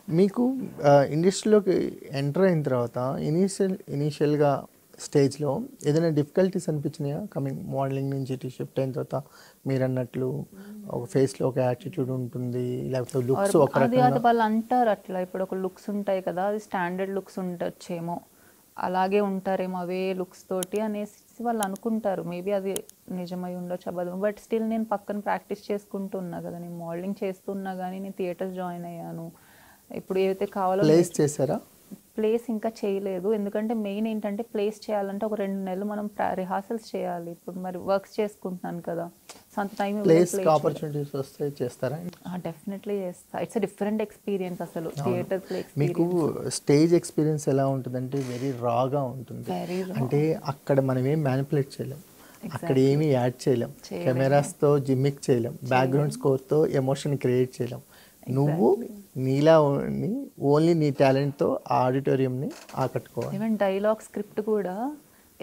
మీకు ఇండస్ట్రీలోకి ఎంటర్ అయిన తర్వాత ఇనీషియల్గా స్టేజ్లో ఏదైనా డిఫికల్టీస్ అనిపించినాయా? కమింగ్ మోడలింగ్ నుంచి ఇటు షిఫ్ట్ అయిన తర్వాత మీరు అన్నట్లు ఒక ఫేస్లో ఒక యాటిట్యూడ్ ఉంటుంది, లేకపోతే లుక్స్ ఒక అది రకంగా. అది వాళ్ళు అంటారు అట్లా. ఇప్పుడు ఒక లుక్స్ ఉంటాయి కదా, అది స్టాండర్డ్ లుక్స్ ఉండొచ్చేమో, అలాగే ఉంటారేమో అవే లుక్స్ తోటి అనేసి వాళ్ళు అనుకుంటారు. మేబీ అది నిజమై ఉండొచ్చు, అబద్ధం. బట్ స్టిల్ నేను పక్కన ప్రాక్టీస్ చేసుకుంటూ ఉన్నా కదా, నేను మోడలింగ్ చేస్తున్నా కానీ నేను థియేటర్స్ జాయిన్ అయ్యాను. ఇప్పుడు ఏదైతే కావాలో ప్లేస్ చేశారా? ప్లేస్ ఇంకా చేయలేదు. ఎందుకంటే మెయిన్ ఏంటంటే ప్లేస్ చేయాలంటే ఒక 2 నెలలు మనం రిహార్సల్స్ చేయాలి. ఇప్పుడు మరి వర్క్స్ చేసుకుంటున్నాను కదా, సో అంత టైం ప్లేస్కి ఆపర్చునిటీస్ వస్తే చేస్తారా? డెఫినెట్లీ చేస్తా. ఇట్స్ డిఫరెంట్ ఎక్స్పీరియన్స్ అసలు థియేటర్ ప్లే మీకు ఎక్స్పీరియన్స్. స్టేజ్ ఎక్స్పీరియన్స్ ఎలా ఉంటుందంటే వెరీ రాగా ఉంటుంది. వెరీ అంటే అక్కడ మనం ఏం మ్యానిపులేట్ చేయలేం, అక్కడ Exactly. ఏమీ యాడ్ చేయలేం, కెమెరాస్తో జిమ్మిక్ చేయలేం, బ్యాక్గ్రౌండ్ స్కోర్తో ఎమోషన్ క్రియేట్ చేయలేం. నువ్వు నీలా ఓన్లీ నీ టాలెంట్తో ఆ ఆడిటోరియంని ఆకట్టుకోవాలి. ఈవెన్ డైలాగ్ స్క్రిప్ట్ కూడా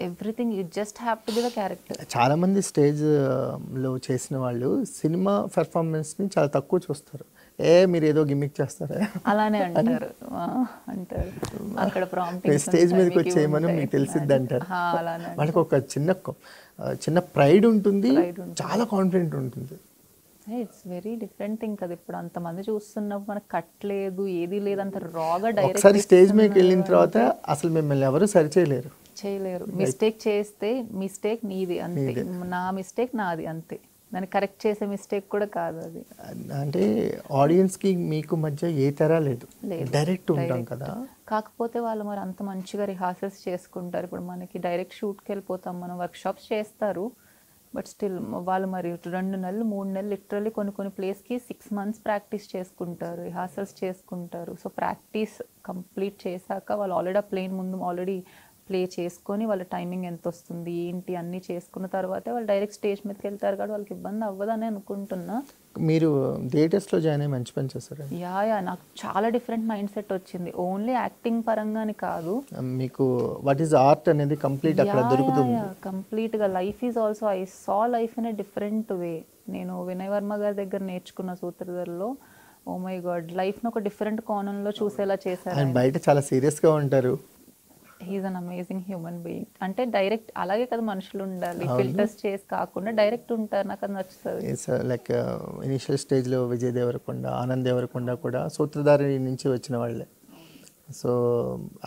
everything you just have to be the character. చాలామంది స్టేజ్లో చేసిన వాళ్ళు సినిమా పెర్ఫార్మెన్స్ని చాలా తక్కువ చూస్తారు. మీరు ఏదో గిమ్మిక్ చేస్తారా అలానే అంటారు. అంటారు అక్కడ ప్రాంప్టింగ్స్ స్టేజ్ మీదకి వచ్చేయమని మీకు తెలిసిద్ది అంటారు. వాళ్ళకి ఒక చిన్న ప్రైడ్ ఉంటుంది, చాలా కాన్ఫిడెంట్ ఉంటుంది. ఇట్స్ వెరీ డిఫరెంట్ థింగ్ కదా. ఇప్పుడు అంతమంది చూస్తున్నప్పుడు మనకు కట్లేదు, ఏది లేదు, అంత రాగా డైరెక్ట్ ఒకసారి స్టేజ్ మీదకి వెళ్ళిన తర్వాత అసలు మిమ్మల్ని ఎవరు సరి చేయలేరు. మిస్టేక్ చేస్తే మిస్టేక్ నీది అంతే, నా మిస్టేక్ నాది అంతే. దాన్ని కరెక్ట్ చేసే మిస్టేక్ కూడా కాదు అది. అంటే ఆడియన్స్కి మీకు మధ్య ఏ తెర లేదు, డైరెక్ట్ ఉంటాం కదా. కాకపోతే వాళ్ళు మరి అంత మంచిగా రిహార్సల్స్ చేసుకుంటారు. ఇప్పుడు మనకి డైరెక్ట్ షూట్కి వెళ్ళిపోతాం, మనం వర్క్షాప్స్ చేస్తారు. బట్ స్టిల్ వాళ్ళు మరి 2 నెలలు 3 నెలలు లిటరల్లీ కొన్ని ప్లేస్కి 6 months ప్రాక్టీస్ చేసుకుంటారు, రిహార్సల్స్ చేసుకుంటారు. సో ప్రాక్టీస్ కంప్లీట్ చేశాక వాళ్ళు ఆల్రెడీ ఆ ప్లేన్ ముందు ఆల్రెడీ ప్లే చేసుకొని వాళ్ళ టైమింగ్ ఎంత వస్తుంది ఏంటి అన్నీ చేసుకున్న తర్వాతే వాళ్ళు డైరెక్ట్ స్టేజ్ మీదకి వెళ్తారు కాబట్టి వాళ్ళకి ఇబ్బంది అవ్వదని అనుకుంటున్నా. మీరు థియేటర్స్లో జాయిన్ అయ్యి మంచి పని చేస్తారు. యా నాకు చాలా డిఫరెంట్ మైండ్ సెట్ వచ్చింది. ఓన్లీ యాక్టింగ్ పరంగానే కాదు, మీకు వాట్ ఈస్ ఆర్ట్ అనేది కంప్లీట్ అక్కడ దొరుకుతుంది. కంప్లీట్గా life is also, I saw life in a different way. నేను వినయ్ వర్మ గారి దగ్గర నేర్చుకున్న సూత్రధారిలో, ఓ మై గాడ్, లైఫ్ను ఒక డిఫరెంట్ కోణంలో చూసేలా చేశారు. ఆయన బయట చాలా సీరియస్గా ఉంటారు. He's an amazing human being. అంటే డైరెక్ట్ అలాగే కదా మనుషులు ఉండాలి, ఫిల్టర్స్ చేసి కాకుండా డైరెక్ట్ ఉంటారు. నాకు అది నచ్చుతుంది. లైక్ ఇనిషియల్ స్టేజ్లో విజయ్ దేవరకొండ, ఆనంద్ దేవరకొండ కూడా సూత్రధారి నుంచి వచ్చిన వాళ్ళే. సో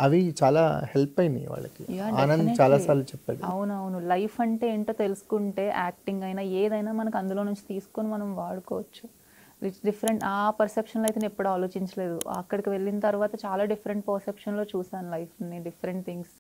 అవి చాలా హెల్ప్ అయినాయి వాళ్ళకి. ఆనంద్ చాలాసార్లు చెప్పాడు. అవునవును, లైఫ్ అంటే ఏంటో తెలుసుకుంటే యాక్టింగ్ అయినా ఏదైనా మనకు అందులో నుంచి తీసుకొని మనం వాడుకోవచ్చు. డిఫరెంట్ ఆ పర్సెప్షన్లో అయితే నేను ఎప్పుడు ఆలోచించలేదు. అక్కడికి వెళ్ళిన తర్వాత చాలా డిఫరెంట్ పర్సెప్షన్లో చూసాను లైఫ్ని, డిఫరెంట్ థింగ్స్.